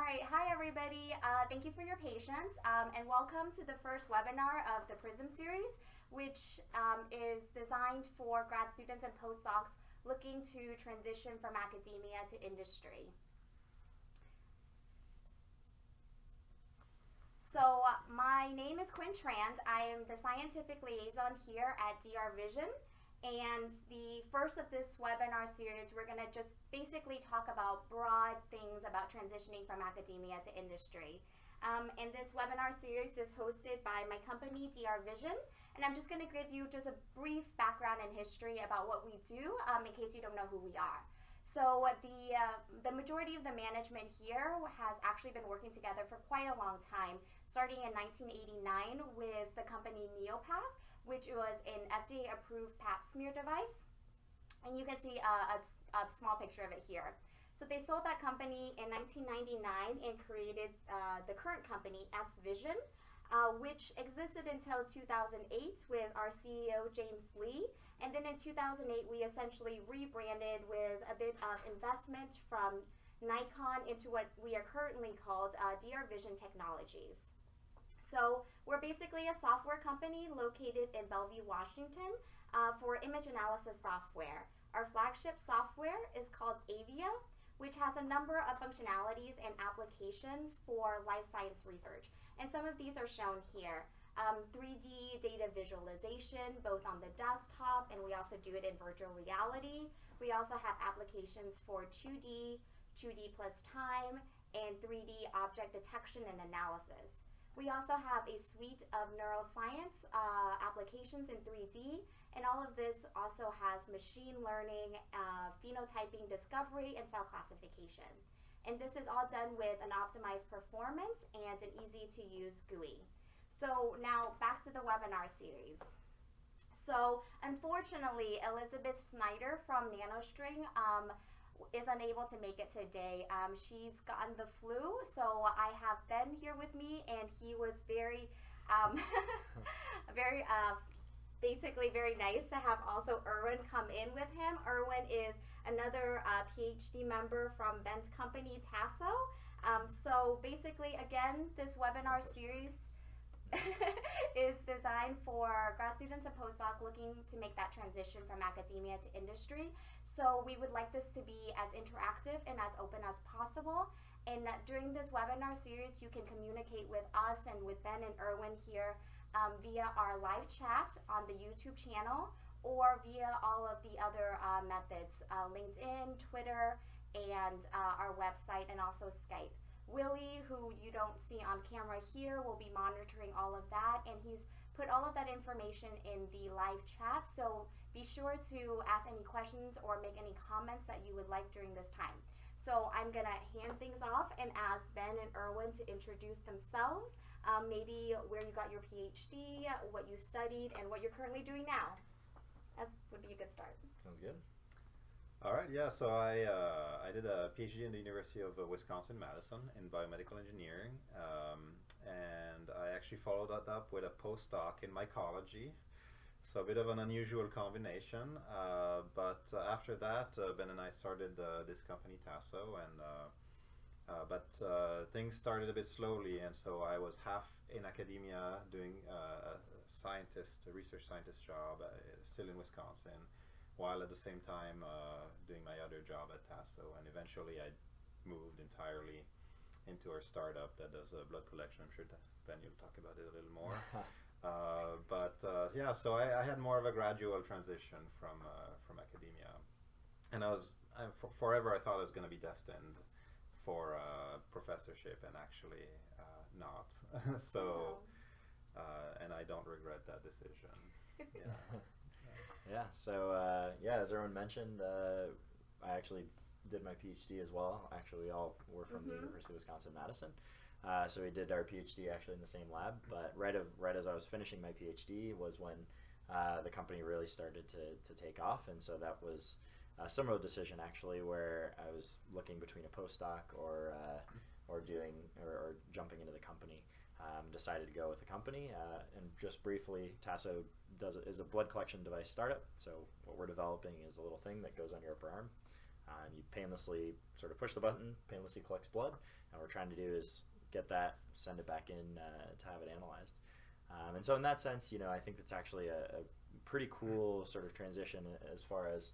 right, hi everybody. Thank you for your patience and welcome to the first webinar of the Prism series, which is designed for grad students and postdocs looking to transition from academia to industry. So my name is Quinn Trant. I am the scientific liaison here at DR Vision. And the first of this webinar series, we're going to just basically talk about broad things about transitioning from academia to industry. And this webinar series is hosted by my company, DR Vision. And I'm just going to give you just a brief background and history about what we do in case you don't know who we are. So the majority of the management here has actually been working together for quite a long time, starting in 1989 with the company Neopath, which was an FDA-approved pap smear device. And you can see a small picture of it here. So they sold that company in 1999 and created the current company, S Vision, which existed until 2008 with our CEO, James Lee. And then in 2008, we essentially rebranded with a bit of investment from Nikon into what we are currently called DR Vision Technologies. So we're basically a software company located in Bellevue, Washington for image analysis software. Our flagship software is called Avia, which has a number of functionalities and applications for life science research. And some of these are shown here. 3D data visualization, both on the desktop, and we also do it in virtual reality. We also have applications for 2D, 2D plus time, and 3D object detection and analysis. We also have a suite of neuroscience applications in 3D, and all of this also has machine learning, phenotyping discovery, and cell classification. And this is all done with an optimized performance and an easy-to-use GUI. So now back to the webinar series. So unfortunately, Elizabeth Schneider from NanoString is unable to make it today. She's gotten the flu, so I have Ben here with me, and he was very, basically very nice to have also Erwin come in with him. Erwin is another PhD member from Ben's company, Tasso. So basically, again, this webinar series is designed for grad students and postdocs looking to make that transition from academia to industry. So we would like this to be as interactive and as open as possible. And during this webinar series, you can communicate with us and with Ben and Erwin here via our live chat on the YouTube channel or via all of the other methods, LinkedIn, Twitter, and our website, and also Skype. Willie, who you don't see on camera here, will be monitoring all of that, and he's put all of that information in the live chat, so be sure to ask any questions or make any comments that you would like during this time. So I'm going to hand things off and ask Ben and Erwin to introduce themselves, maybe where you got your PhD, what you studied, and what you're currently doing now. That would be a good start. Sounds good. All right, yeah, so I did a PhD in the University of Wisconsin-Madison in biomedical engineering, and I actually followed that up with a postdoc in mycology, so a bit of an unusual combination, but after that, Ben and I started this company, Tasso, and things started a bit slowly, and so I was half in academia doing a research scientist job, still in Wisconsin, while at the same time doing my other job at Tasso, and eventually I moved entirely into our startup that does blood collection. I'm sure that Ben, you'll talk about it a little more. Yeah, so I had more of a gradual transition from academia, and forever I thought I was going to be destined for professorship, and actually not. So, and I don't regret that decision. Yeah. Yeah, so as everyone mentioned, I actually did my PhD as well. Actually, we all were from the University of Wisconsin-Madison. So we did our PhD actually in the same lab, but right as I was finishing my PhD was when the company really started to take off, and so that was a similar decision actually, where I was looking between a postdoc or jumping into the company. Decided to go with the company, and just briefly, Tasso is a blood collection device startup. So what we're developing is a little thing that goes on your upper arm. You painlessly sort of push the button, painlessly collects blood, and what we're trying to do is get that, send it back in to have it analyzed. And so in that sense, I think it's actually a pretty cool sort of transition as far as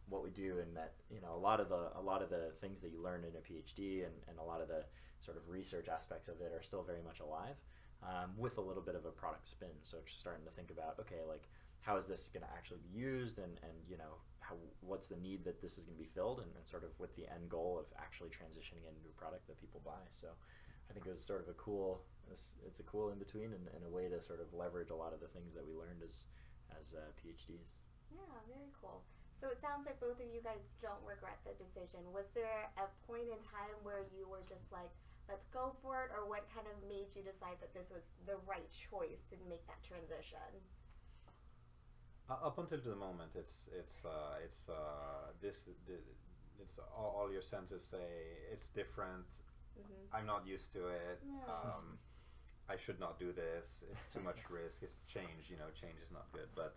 what we do, in that a lot of the things that you learn in a PhD and a lot of the sort of research aspects of it are still very much alive, with a little bit of a product spin. So just starting to think about, okay, like how is this going to actually be used, and what's the need that this is going to be filled, and sort of with the end goal of actually transitioning it into a product that people buy. So I think it was sort of it's a cool in between, and a way to sort of leverage a lot of the things that we learned as PhDs. Yeah, very cool. So it sounds like both of you guys don't regret the decision. Was there a point in time where you were just like, let's go for it, or what kind of made you decide that this was the right choice to make that transition? Up until the moment, it's all your senses say it's different. I'm not used to it. Yeah. I should not do this. It's too much risk. It's change. Change is not good. But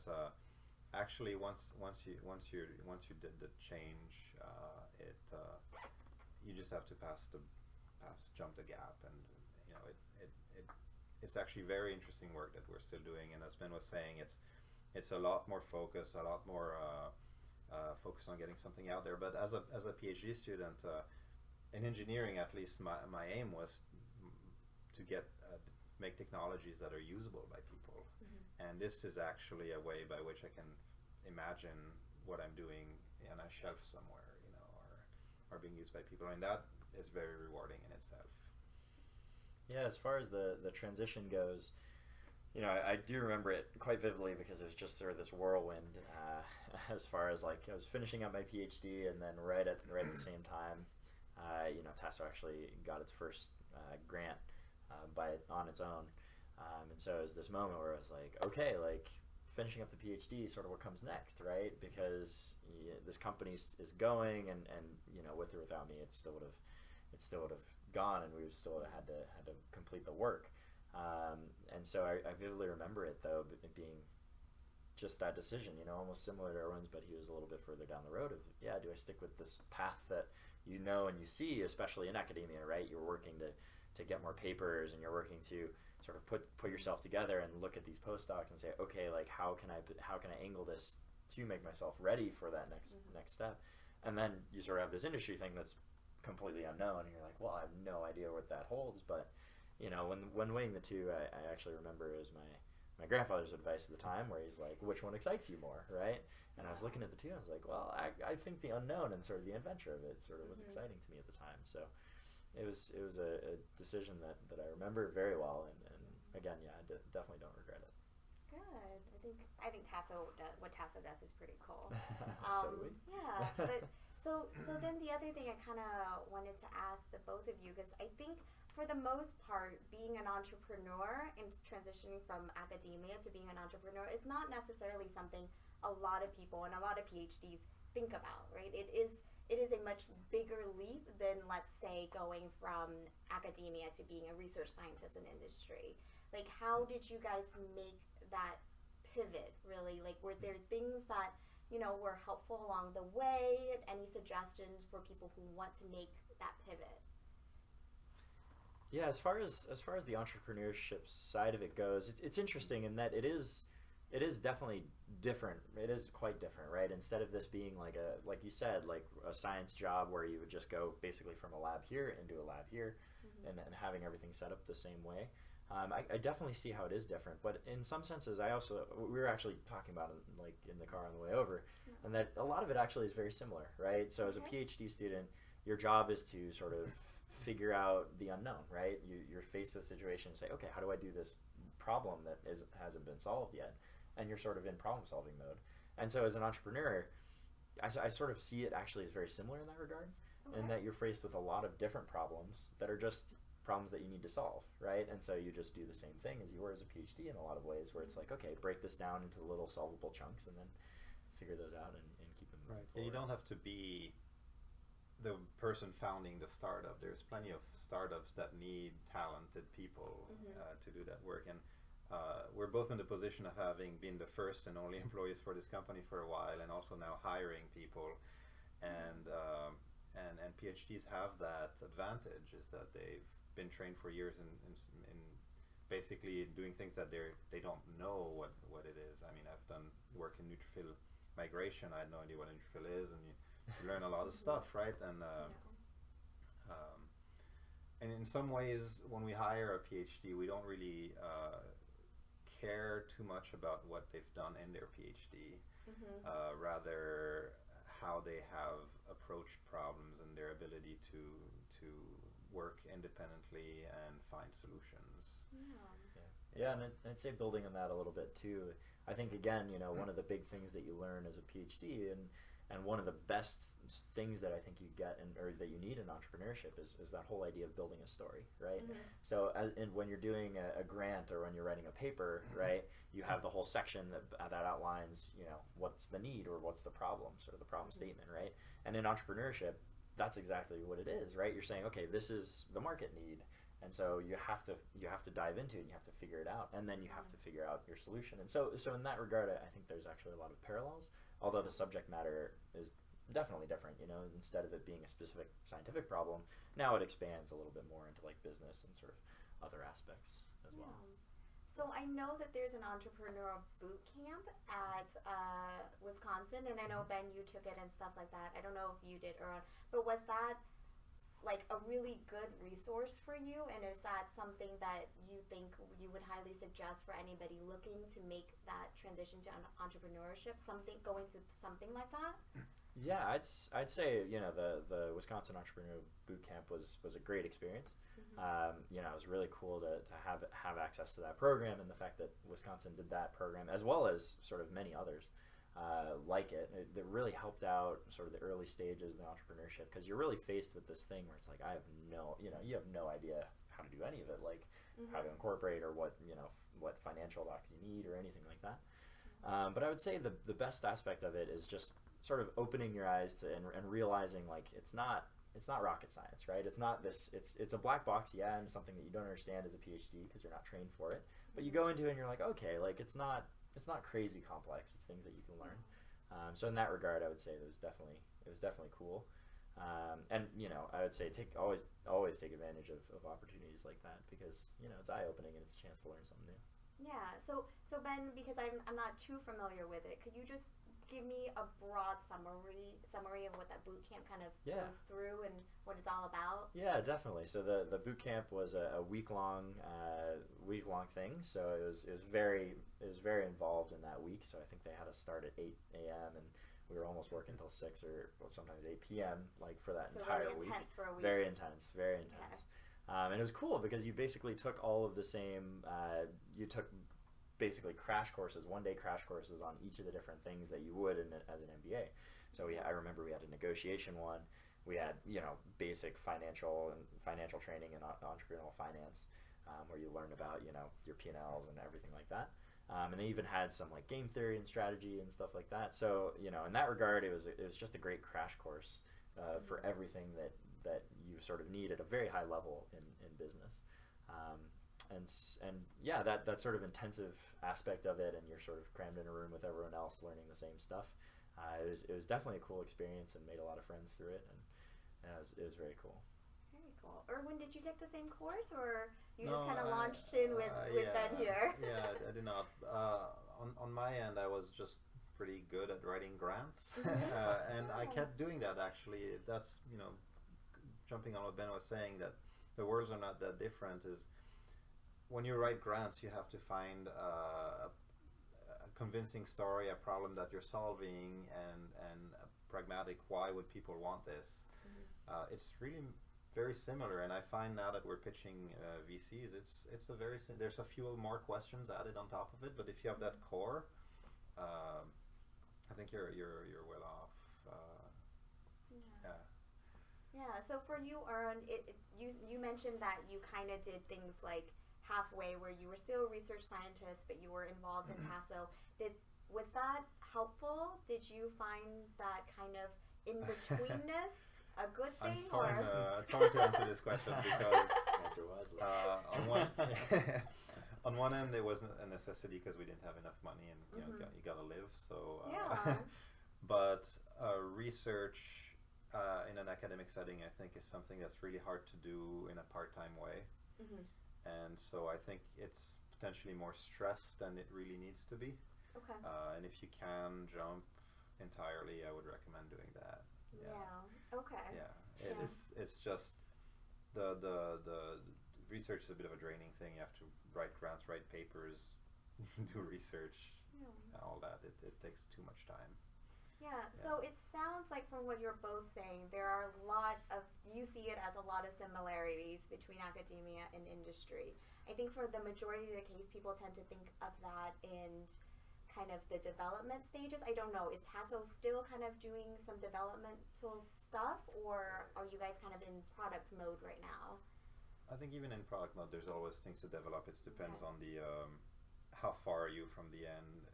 actually, once you did the change, you just have to jump the gap, and it's actually very interesting work that we're still doing. And as Ben was saying, it's a lot more focus, a lot more focus on getting something out there. But as a PhD student, in engineering, at least my aim was to make technologies that are usable by people. And this is actually a way by which I can imagine what I'm doing on a shelf somewhere, or being used by people, and that is very rewarding in itself. Yeah, as far as the transition goes, I do remember it quite vividly, because it was just sort of this whirlwind. As far as like, I was finishing up my PhD, and then right at the same time, Tasso actually got its first grant on its own, and so it was this moment where I was like, okay, like finishing up the PhD, sort of what comes next, right? Because this company is going, and with or without me, it still would have gone, and we would still had to complete the work. And so I vividly remember it, though, it being just that decision, almost similar to Erwin's, but he was a little bit further down the road of, do I stick with this path that and you see, especially in academia, right? You're working to get more papers, and you're working to sort of put yourself together and look at these postdocs and say, okay, like how can I angle this to make myself ready for that next step? And then you sort of have this industry thing that's completely unknown, and you're like, well, I have no idea what that holds. But when weighing the two, I actually remember it was my grandfather's advice at the time, where he's like, which one excites you more, right? And I was looking at the two, and I was like, well, I think the unknown and sort of the adventure of it sort of was exciting to me at the time. So it was a decision that I remember very well, and again, I definitely don't regret it. Good. I think what Tasso does is pretty cool. So do we. Yeah, but so then the other thing I kind of wanted to ask the both of you, because I think for the most part, being an entrepreneur and transitioning from academia to being an entrepreneur is not necessarily something a lot of people and a lot of PhDs think about, right? It is a much bigger leap than, let's say, going from academia to being a research scientist in industry. Like, how did you guys make that pivot, really? Like, were there things that, were helpful along the way? Any suggestions for people who want to make that pivot? Yeah, as far as the entrepreneurship side of it goes, it's interesting in that it is definitely different. It is quite different, right? Instead of this being like you said, like a science job where you would just go basically from a lab here into a lab here, and having everything set up the same way. I definitely see how it is different, but in some senses, we were actually talking about it like in the car on the way over, and that a lot of it actually is very similar, right? So as a PhD student, your job is to sort of figure out the unknown, right? You're faced with a situation and say, okay, how do I do this problem that hasn't been solved yet? And you're sort of in problem-solving mode. And so as an entrepreneur, I sort of see it actually as very similar in that regard, in that you're faced with a lot of different problems that are just problems that you need to solve, right? And so you just do the same thing as you were as a PhD in a lot of ways, where it's like, okay, break this down into little solvable chunks and then figure those out and keep them moving forward. You don't have to be the person founding the startup. There's plenty of startups that need talented people to do that work, and we're both in the position of having been the first and only employees for this company for a while, and also now hiring people. and PhDs have that advantage, is that they've been trained for years in basically doing things that they don't know what it is. I mean, I've done work in neutrophil migration. I had no idea what a neutrophil is, and you learn a lot of stuff, right? And in some ways, when we hire a PhD, we don't really care too much about what they've done in their PhD, rather how they have approached problems and their ability to work independently and find solutions. Yeah, and I'd say building on that a little bit too. I think again, one of the big things that you learn as a PhD, and one of the best things that I think you get or that you need in entrepreneurship is that whole idea of building a story, right? So when you're doing a grant or when you're writing a paper, right, you have the whole section that outlines, what's the need or what's the problem, sort of the problem statement, right? And in entrepreneurship, that's exactly what it is, right? You're saying, okay, this is the market need. And so you have to dive into it, and you have to figure it out, and then you have to figure out your solution. And so in that regard, I think there's actually a lot of parallels, although the subject matter is definitely different. Instead of it being a specific scientific problem, now it expands a little bit more into like business and sort of other aspects as well. So I know that there's an entrepreneurial boot camp at Wisconsin, and I know, Ben, you took it and stuff like that. I don't know if you did, but was that like a really good resource for you, and is that something that you think you would highly suggest for anybody looking to make that transition to entrepreneurship, going to something like that? Yeah, I'd say the Wisconsin Entrepreneurial Boot Camp was a great experience. It was really cool to have access to that program, and the fact that Wisconsin did that program as well as sort of many others like it really helped out sort of the early stages of entrepreneurship, because you're really faced with this thing where it's like, you have no idea how to do any of it, like how to incorporate or what financial docs you need or anything like that. But I would say the best aspect of it is just sort of opening your eyes to and realizing like it's not rocket science, right? It's not this. It's a black box, and something that you don't understand as a PhD because you're not trained for it. But you go into it and you're like, okay, like it's not crazy complex. It's things that you can learn. So in that regard, I would say it was definitely cool. And I would say always take advantage of opportunities like that, because it's eye opening and it's a chance to learn something new. Yeah. So Ben, because I'm not too familiar with it, could you just give me a broad summary of what that boot camp kind of goes through and what it's all about? Yeah, definitely. So the boot camp was a week long thing. So it was very involved in that week. So I think they had us start at 8 a.m. and we were almost working until 6 or sometimes 8 p.m. like for that entire week. Intense for a week. Very intense. Okay. And it was cool because you basically took all of the same. You took basically one-day crash courses on each of the different things that you would as an MBA. So I remember we had a negotiation one. We had basic financial training in entrepreneurial finance, where you learn about your P&Ls and everything like that. And they even had some like game theory and strategy and stuff like that. So in that regard, it was just a great crash course for everything that you sort of need at a very high level in business. And that sort of intensive aspect of it, and you're sort of crammed in a room with everyone else learning the same stuff. It was definitely a cool experience and made a lot of friends through it, and it was very cool. Very cool. Erwin, did you take the same course, or you just kind of launched in with Ben here? Yeah, I did not. On my end, I was just pretty good at writing grants, and I kept doing that. Actually, that's jumping on what Ben was saying, that the worlds are not that different. Is when you write grants, you have to find a convincing story, a problem that you're solving, and a pragmatic why would people want this. It's really very similar, and I find now that we're pitching VCs, it's a there's a few more questions added on top of it, but if you have that core, I think you're well off. Yeah. So for you, Aaron, you mentioned that you kind of did things like halfway, where you were still a research scientist, but you were involved in Tasso. Was that helpful? Did you find that kind of in-betweenness a good thing? I'm torn to answer this question because answer wisely. On one end, it wasn't a necessity because we didn't have enough money, and you gotta live. So, but research in an academic setting, I think is something that's really hard to do in a part-time way. Mm-hmm. And so I think it's potentially more stress than it really needs to be. Okay. And if you can jump entirely, I would recommend doing that. Yeah. Okay. Yeah. Yeah. It's just the research is a bit of a draining thing. You have to write grants, write papers, do research, all that. It takes too much time. Yeah, so it sounds like from what you're both saying, there are a lot of, you see it as a lot of similarities between academia and industry. I think for the majority of the case, people tend to think of that in kind of the development stages. I don't know, is Tasso still kind of doing some developmental stuff, or are you guys kind of in product mode right now? I think even in product mode, there's always things to develop. It depends on the how far are you from the end.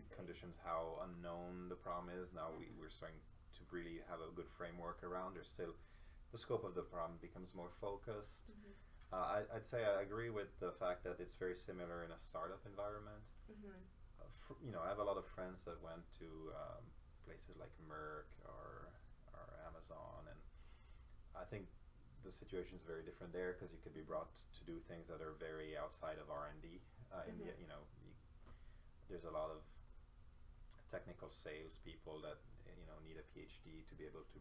Conditions, how unknown the problem is. Now we're starting to really have a good framework around. There's still the scope of the problem becomes more focused. I'd say I agree with the fact that it's very similar in a startup environment. I have a lot of friends that went to places like Merck or Amazon, and I think the situation is very different there because you could be brought to do things that are very outside of R&D. There's a lot of technical sales people that need a PhD to be able to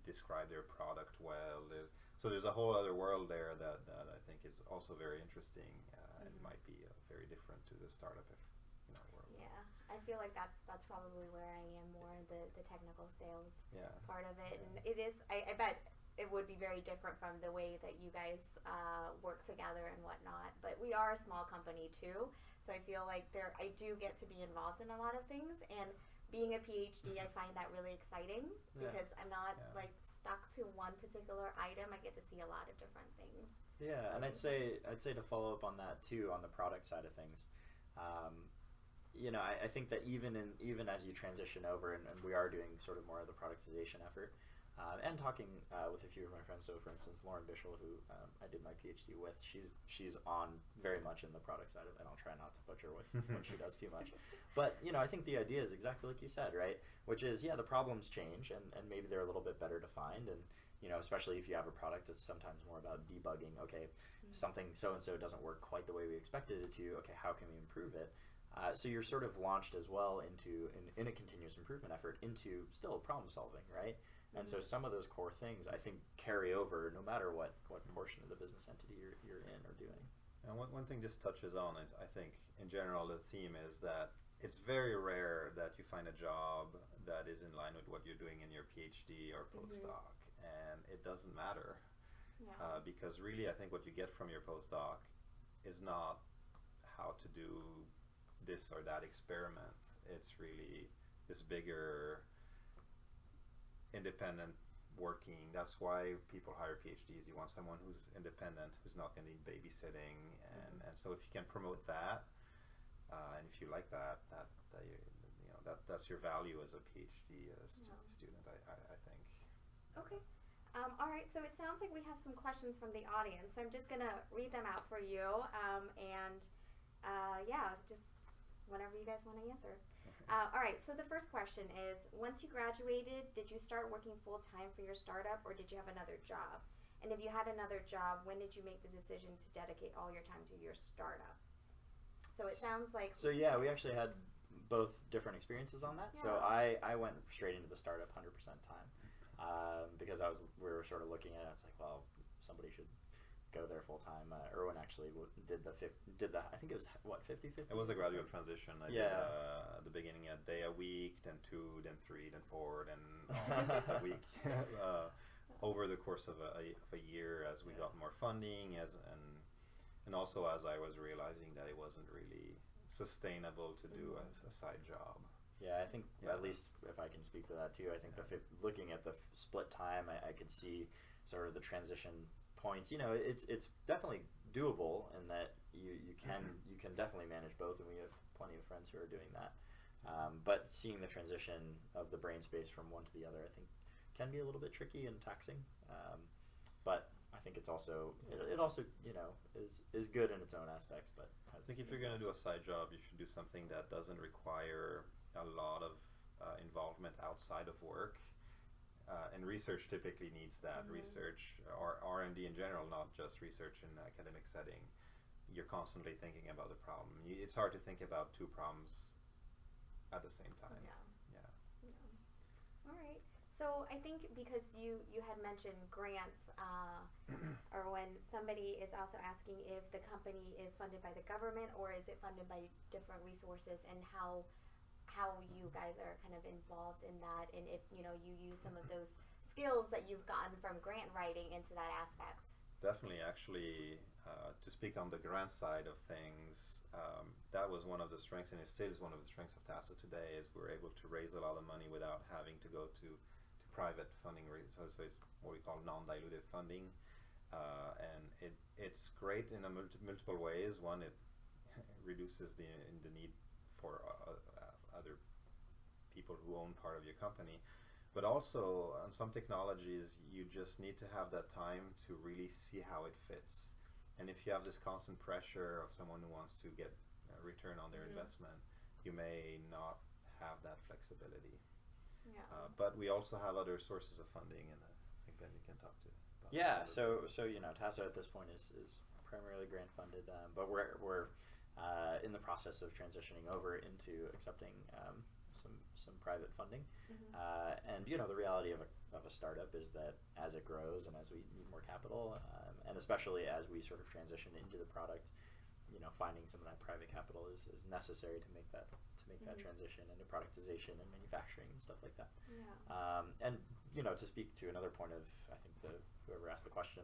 describe their product well. There's a whole other world there that I think is also very interesting. It might be very different to the startup world. Yeah, I feel like that's probably where I am more, the technical sales part of it. And it is, I bet it would be very different from the way that you guys work together and whatnot. But we are a small company too, so I feel like I do get to be involved in a lot of things. And being a PhD, I find that really exciting because I'm not like stuck to one particular item. I get to see a lot of different things. Yeah, and I'd say to follow up on that too, on the product side of things. I think that even as you transition over, and we are doing sort of more of the productization effort. And talking with a few of my friends, so for instance, Lauren Bishel, who I did my PhD with, she's on very much in the product side of it. I'll try not to butcher what she does too much. But, I think the idea is exactly like you said, right? Which is, the problems change, and maybe they're a little bit better defined, and, especially if you have a product, it's sometimes more about debugging, okay, something so-and-so doesn't work quite the way we expected it to, okay, how can we improve it? So you're sort of launched as well into, in a continuous improvement effort, into still problem solving, right? And so some of those core things, I think, carry over no matter what portion of the business entity you're in or doing. And one thing this touches on is, I think, in general, the theme is that it's very rare that you find a job that is in line with what you're doing in your PhD or postdoc. And it doesn't matter. Because really, I think what you get from your postdoc is not how to do this or that experiment. It's really this bigger independent working. That's why people hire PhDs. You want someone who's independent, who's not going to need babysitting, and so if you can promote that, and if you like that's your value as a PhD student. I think. Okay. All right. So it sounds like we have some questions from the audience. So I'm just gonna read them out for you, just whenever you guys want to answer. All right, so the first question is, once you graduated, did you start working full-time for your startup, or did you have another job? And if you had another job, when did you make the decision to dedicate all your time to your startup? So it sounds like... So yeah, we actually had both different experiences on that. Yeah. So I went straight into the startup 100% time because we were sort of looking at it. It's like, well, somebody should go there full time. Erwin actually did the I think it was 50-50. It was a gradual transition. I did at the beginning a day a week, then 2, then 3, then 4, then a week. Over the course of a year, as we got more funding, and also as I was realizing that it wasn't really sustainable to do a side job. Yeah, I think at least if I can speak to that too, I think looking at the split time, I could see sort of the transition points. It's definitely doable in that you can definitely manage both, and we have plenty of friends who are doing that. But seeing the transition of the brain space from one to the other, I think, can be a little bit tricky and taxing. But I think it's also it also is good in its own aspects. But I think if you're going to do a side job, you should do something that doesn't require a lot of involvement outside of work. and research typically needs that. Research or R&D in general, not just research in an academic setting. You're constantly thinking about the problem. It's hard to think about two problems at the same time. Yeah. All right. So I think because you had mentioned grants, or when somebody is also asking if the company is funded by the government or is it funded by different resources, and how you guys are kind of involved in that, and if you use some of those skills that you've gotten from grant writing into that aspect. Definitely, actually, to speak on the grant side of things, that was one of the strengths, and it still is one of the strengths of Tasso today, is we're able to raise a lot of money without having to go to private funding. So it's what we call non-dilutive funding, and it's great in multiple ways. One, it reduces the need for other people who own part of your company. But also, on some technologies, you just need to have that time to really see how it fits. And if you have this constant pressure of someone who wants to get a return on their investment, you may not have that flexibility. Yeah. But we also have other sources of funding, and I think Ben, you can talk to. Yeah. So Tasso at this point is primarily grant funded, but we're in the process of transitioning over into accepting some private funding. And the reality of a startup is that as it grows and as we need more capital, and especially as we sort of transition into the product, finding some of that private capital is necessary to make that transition into productization and manufacturing and stuff like that. And to speak to another point of, I think, whoever asked the question,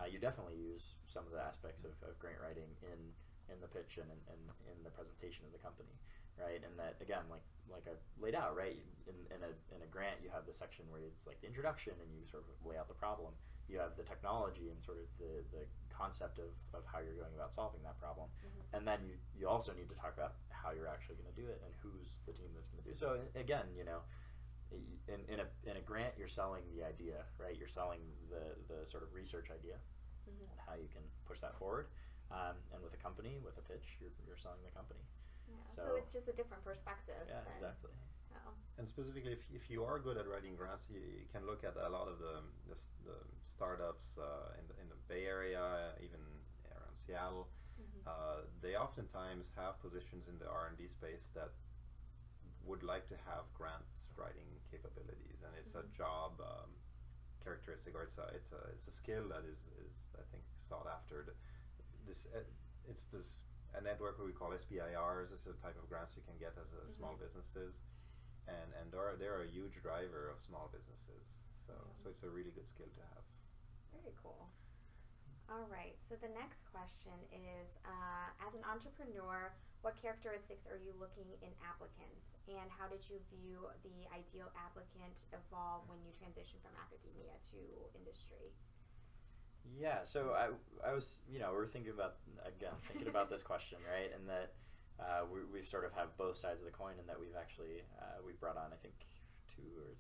you definitely use some of the aspects of grant writing in the pitch and in the presentation of the company, right? And that, again, like I laid out, right, in a grant you have the section where it's like the introduction and you sort of lay out the problem. You have the technology and sort of the concept of how you're going about solving that problem. And then you also need to talk about how you're actually going to do it and who's the team that's going to do it. So again, in a grant, you're selling the idea, right? You're selling the sort of research idea and how you can push that forward. And with a company, with a pitch, you're selling the company. Yeah, so it's just a different perspective. Yeah, exactly. And specifically, if you are good at writing grants, you can look at a lot of the startups in the Bay Area, even around Seattle. They oftentimes have positions in the R&D space that would like to have grants writing capabilities, and it's a job characteristic, or it's a skill that is I think sought after. It's a network we call SBIRs. It's a type of grants you can get as small businesses. And they're a huge driver of small businesses. So it's a really good skill to have. Very cool. All right. So the next question is, as an entrepreneur, what characteristics are you looking in applicants, and how did you view the ideal applicant evolve when you transition from academia to industry? Yeah. So I was, we're thinking about this question, right? And that we sort of have both sides of the coin, and that we've actually we brought on, I think, two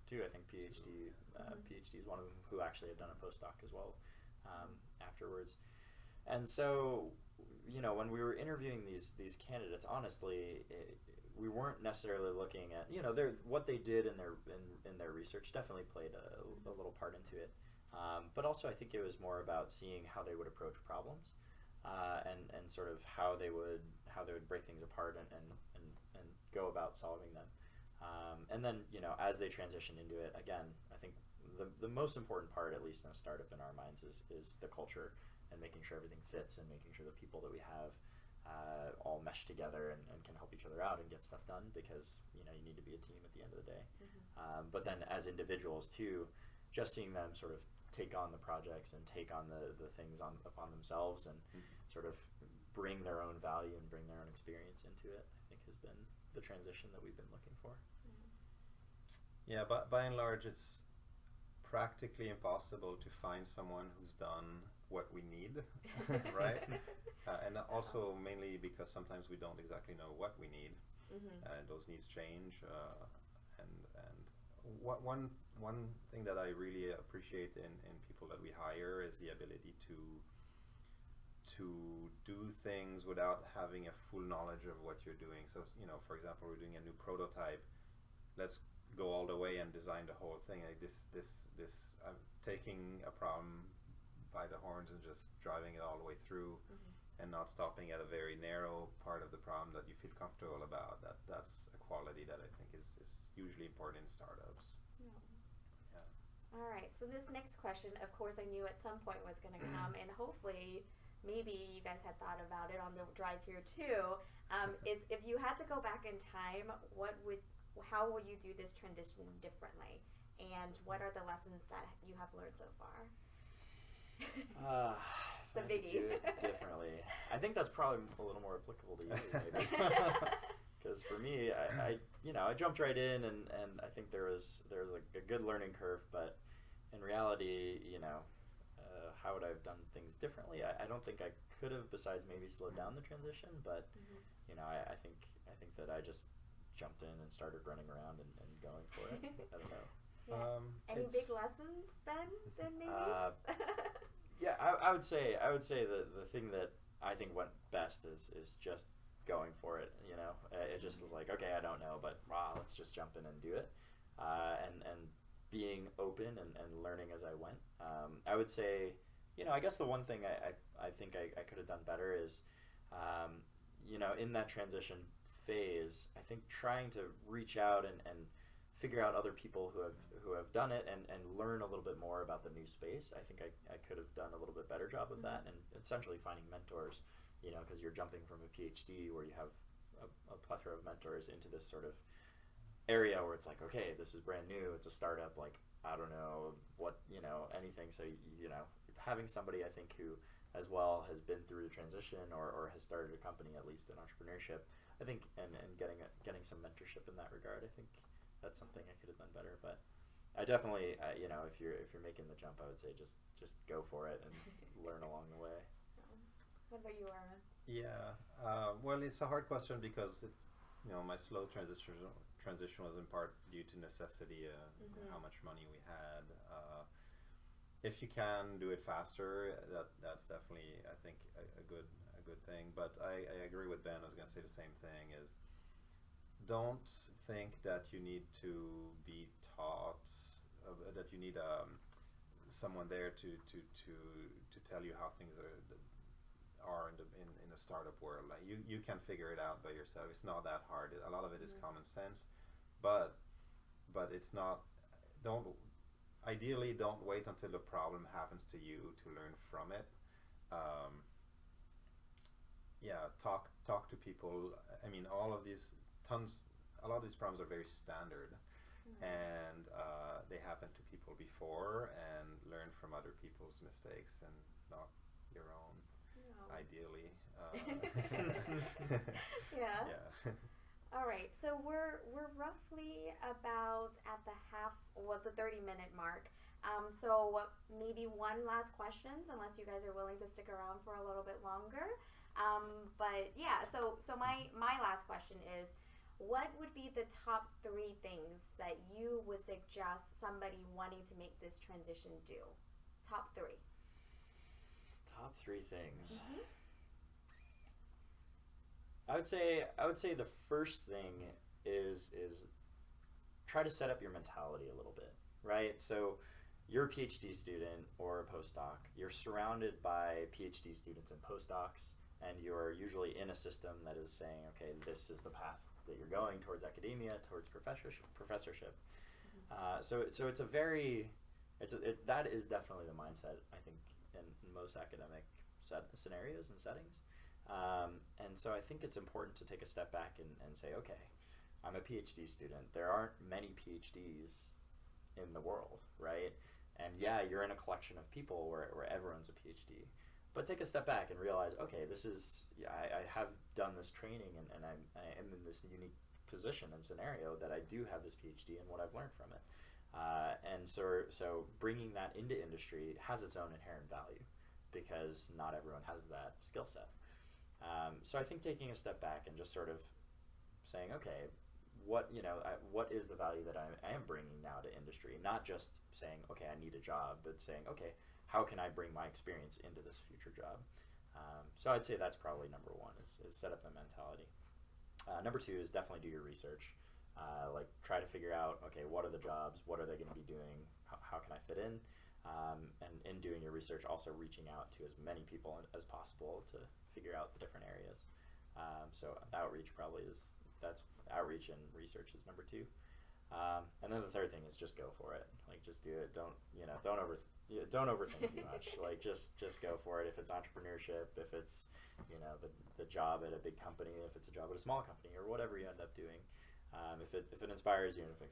I think PhDs, one of them who actually had done a postdoc as well afterwards. And so when we were interviewing these candidates, honestly, we weren't necessarily looking at what they did in their research. Definitely played a little part into it, but also I think it was more about seeing how they would approach problems. And sort of how they would break things apart and go about solving them. And then, as they transition into it, again, I think the most important part, at least in a startup in our minds, is the culture and making sure everything fits and making sure the people that we have all mesh together and can help each other out and get stuff done, because, you need to be a team at the end of the day. But then as individuals too, just seeing them sort of take on the projects and take on the things upon themselves and sort of bring their own value and bring their own experience into it, I think has been the transition that we've been looking for. Yeah, but by and large, it's practically impossible to find someone who's done what we need, right? And also mainly because sometimes we don't exactly know what we need, and those needs change. And one thing that I really appreciate in people that we hire is the ability to do things without having a full knowledge of what you're doing. So, for example, we're doing a new prototype. Let's go all the way and design the whole thing. Like I'm taking a problem by the horns and just driving it all the way through, and not stopping at a very narrow part of the problem that you feel comfortable about. That's a quality that I think is hugely important in startups. Yeah. All right, so this next question, of course, I knew at some point was going to come, and hopefully, maybe you guys had thought about it on the drive here too, is if you had to go back in time, how will you do this transition differently? And what are the lessons that you have learned so far? The biggie. Do it differently. I think that's probably a little more applicable to you, maybe. Because for me, I jumped right in, and I think there was a good learning curve, but in reality, how would I have done things differently? I don't think I could have, besides maybe slow down the transition, but I think that I just jumped in and started running around and going for it. I don't know. Yeah. Any big lessons, Ben? Then maybe. Yeah, I would say the thing that I think went best is just going for it. It just was like, okay, I don't know, but wow, let's just jump in and do it, and being open and learning as I went. I would say, I guess the one thing I think I could have done better is, in that transition phase, I think trying to reach out and figure out other people who have done it and learn a little bit more about the new space. I think I could have done a little bit better job of that, and essentially finding mentors, because you're jumping from a PhD where you have a plethora of mentors into this sort of area where it's like, okay, this is brand new, it's a startup, like, I don't know what, anything. So, having somebody, I think, who as well has been through the transition or has started a company, at least in entrepreneurship, I think, and getting some mentorship in that regard, I think that's something I could have done better. But I definitely, if you're making the jump, I would say just go for it and learn along the way. What about you, Armin? Yeah, well, it's a hard question because my slow transition was in part due to necessity, how much money we had. If you can do it faster, that's definitely, I think, a good thing. But I agree with Ben. I was going to say the same thing. Is don't think that you need to be taught, that you need someone there to tell you how things are in the startup world. Like you can figure it out by yourself. It's not that hard. A lot of it is common sense, but it's not. Ideally, don't wait until the problem happens to you to learn from it. Talk to people. I mean, a lot of these problems are very standard, and they happen to people before, and learn from other people's mistakes and not your own. Ideally. Yeah. Yeah. All right, so we're roughly about at the 30-minute mark. So maybe one last question, unless you guys are willing to stick around for a little bit longer. But yeah, so my last question is, what would be the top 3 things that you would suggest somebody wanting to make this transition do? Top 3. Top 3 things. I would say the first thing is try to set up your mentality a little bit, right? So you're a PhD student or a postdoc. You're surrounded by PhD students and postdocs, and you're usually in a system that is saying, okay, this is the path that you're going towards academia, towards professorship. So it's a very that is definitely the mindset, I think, in most academic scenarios and settings. And so I think it's important to take a step back and say, okay, I'm a PhD student. There aren't many PhDs in the world, right? And yeah, you're in a collection of people where everyone's a PhD. But take a step back and realize, okay, I have done this training and I am in this unique position and scenario that I do have this PhD and what I've learned from it. And so bringing that into industry has its own inherent value because not everyone has that skill set. So I think taking a step back and just sort of saying, okay, what is the value that I am bringing now to industry? Not just saying, okay, I need a job, but saying, okay, how can I bring my experience into this future job? So I'd say that's probably number 1 is set up the mentality. Number 2 is definitely do your research. like try to figure out, okay, what are the jobs, what are they going to be doing, how can I fit in, and in doing your research, also reaching out to as many people as possible to figure out the different areas. So outreach that's outreach and research is number 2. And then the third thing is just go for it. Like, just do it. Don't overthink too much. Like, just go for it. If it's entrepreneurship, if it's, the job at a big company, if it's a job at a small company, or whatever you end up doing, if it inspires you and if it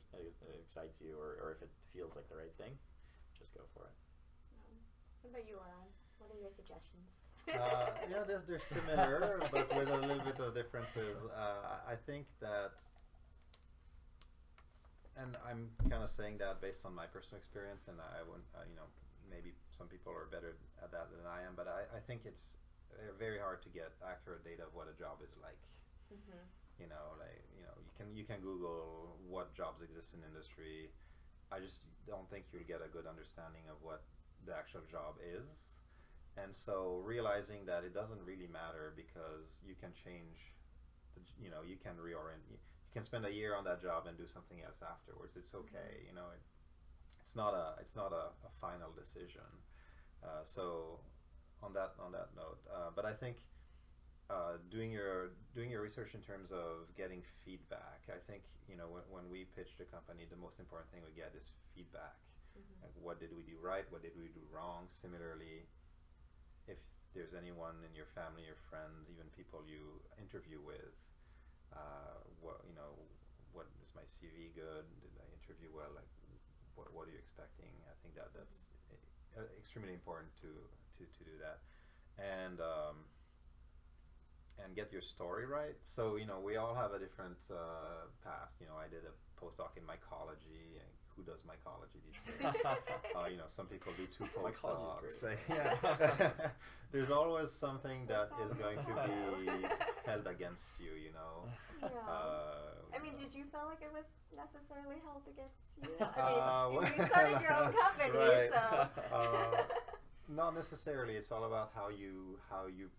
excites you, or if it feels like the right thing, just go for it. What about you, Aaron? What are your suggestions? Yeah, they're similar, but with a little bit of differences. I think that, and I'm kind of saying that based on my personal experience, and I wouldn't, maybe some people are better at that than I am, but I think it's very hard to get accurate data of what a job is like. Mm-hmm. You can Google what jobs exist in industry. I just don't think you'll get a good understanding of what the actual job is. And so realizing that it doesn't really matter, because you can change, you can reorient. You can spend a year on that job and do something else afterwards. It's okay. It's not a final decision. So on that note, but I think doing your research in terms of getting feedback. I think when we pitched a company, the most important thing we get is feedback. Mm-hmm. Like, what did we do right? What did we do wrong? Similarly, if there's anyone in your family, your friends, even people you interview with, what is my CV good? Did I interview well? Like, what are you expecting? I think that's extremely important to do that, and get your story right. So we all have a different past. I did a postdoc in mycology. Who does mycology these days? Some people do 2 postdocs. Yeah. There's always something that is going to be held against you. Yeah. I mean, did you feel like it was necessarily held against you? I mean, you started your own company, right. So. Not necessarily. It's all about how you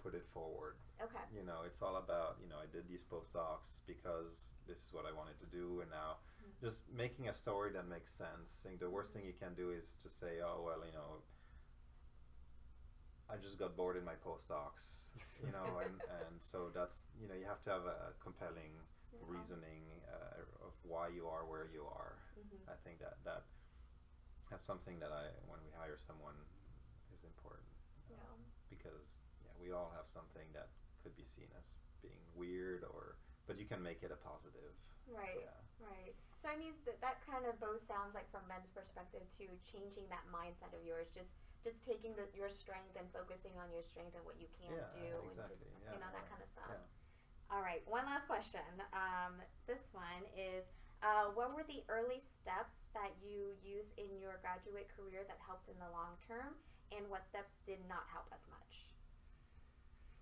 put it forward. Okay. It's all about, I did these postdocs because this is what I wanted to do, and now just making a story that makes sense. And the worst thing you can do is just say, oh, well, I just got bored in my postdocs, and so that's, you have to have a compelling reasoning of why you are where you are. Mm-hmm. I think that's something that when we hire someone, is important. Because we all have something that could be seen as being weird, but you can make it a positive. Right. Yeah. Right. So I mean, that kind of both sounds like, from Ben's perspective, to changing that mindset of yours, just taking your strength and focusing on your strength and what you can do, exactly. and just that kind of stuff. Yeah. All right, one last question. This one is, what were the early steps that you used in your graduate career that helped in the long term, and what steps did not help as much?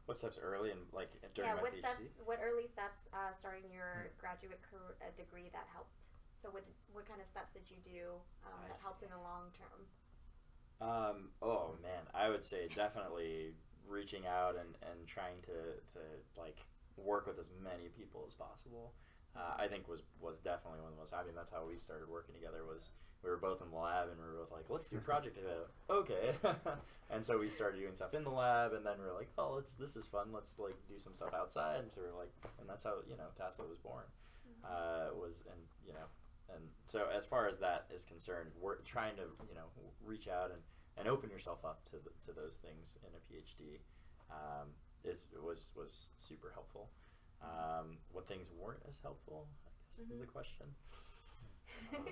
What steps early and during my PhD? What early steps starting your graduate degree that helped? So what kind of steps did you do that helped in the long term? Oh man, I would say definitely reaching out and trying to work with as many people as possible. I think was definitely one of the most. I mean, that's how we started working together. Was we were both in the lab and we were both like, let's do a project together. Okay. And so we started doing stuff in the lab, and then we were like, oh, this is fun. Let's do some stuff outside. And so we were like, and that's how Tasso was born. And so as far as that is concerned, we're trying to reach out and open yourself up to those things in a PhD. Was super helpful. What things weren't as helpful, I guess, is the question.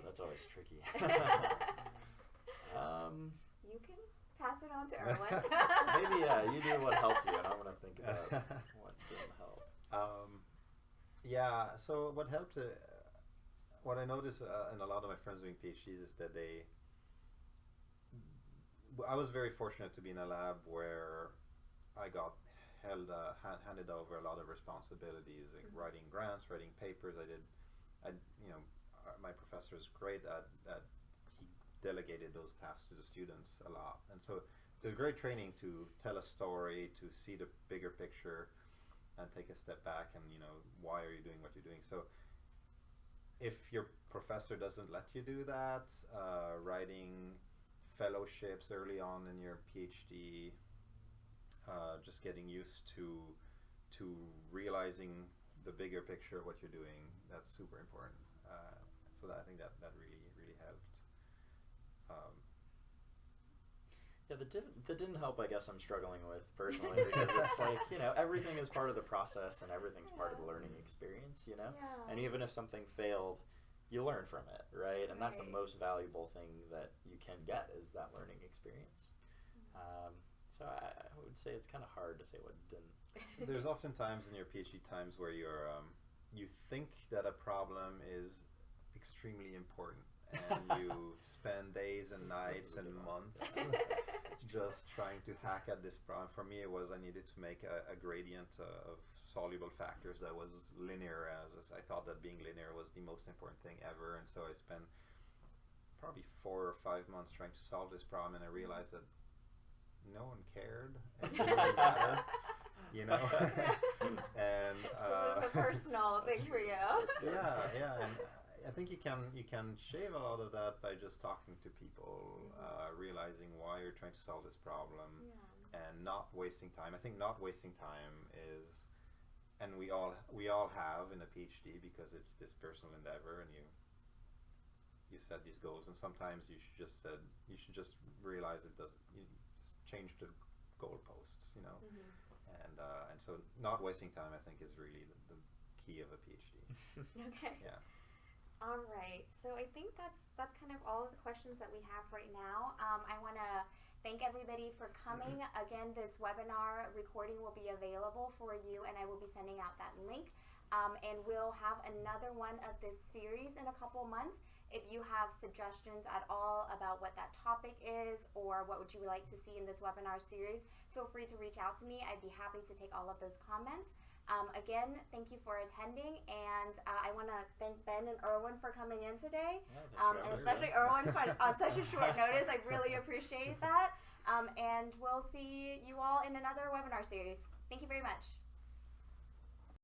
That's always tricky. You can pass it on to Erwin. Maybe, you do what helped you, and I'm going to think about what didn't help. So what helped, what I noticed in a lot of my friends doing PhDs is that I was very fortunate to be in a lab where I got handed over a lot of responsibilities, like writing grants, writing papers. My professor is great at he delegated those tasks to the students a lot, and so it's a great training to tell a story, to see the bigger picture, and take a step back, and why are you doing what you're doing. So if your professor doesn't let you do that, writing fellowships early on in your PhD, just getting used to realizing the bigger picture of what you're doing, that's super important. So that, I think that really helped. Yeah, that didn't help. I guess I'm struggling with personally because it's like, you know, everything is part of the process and everything's part of the learning experience, you know. Yeah. And even if something failed, you learn from it, right? And that's the most valuable thing that you can get is that learning experience. So I would say it's kind of hard to say what didn't. There's often times in your PhD times where you think that a problem is extremely important, and you spend days and nights and months just trying to hack at this problem. For me, it was I needed to make a gradient of soluble factors that was linear, as I thought that being linear was the most important thing ever, and so I spent probably 4 or 5 months trying to solve this problem, and I realized that no one cared. It didn't really matter, you know. And this is a personal thing for you. yeah, and I think you can shave a lot of that by just talking to people, realizing why you're trying to solve this problem, and not wasting time. I think not wasting time is, and we all have in a PhD, because it's this personal endeavor, and you set these goals, and sometimes you should just realize it does. You just change the goalposts, you know. And so not wasting time, I think, is really the key of a PhD. Okay. Yeah. All right. So I think that's kind of all of the questions that we have right now. I want to thank everybody for coming. Again, this webinar recording will be available for you, and I will be sending out that link. And we'll have another one of this series in a couple months. If you have suggestions at all about what that topic is, or what would you like to see in this webinar series, feel free to reach out to me. I'd be happy to take all of those comments. Again, thank you for attending, and I want to thank Ben and Erwin for coming in today, and especially Erwin on such a short notice. I really appreciate that, and we'll see you all in another webinar series. Thank you very much.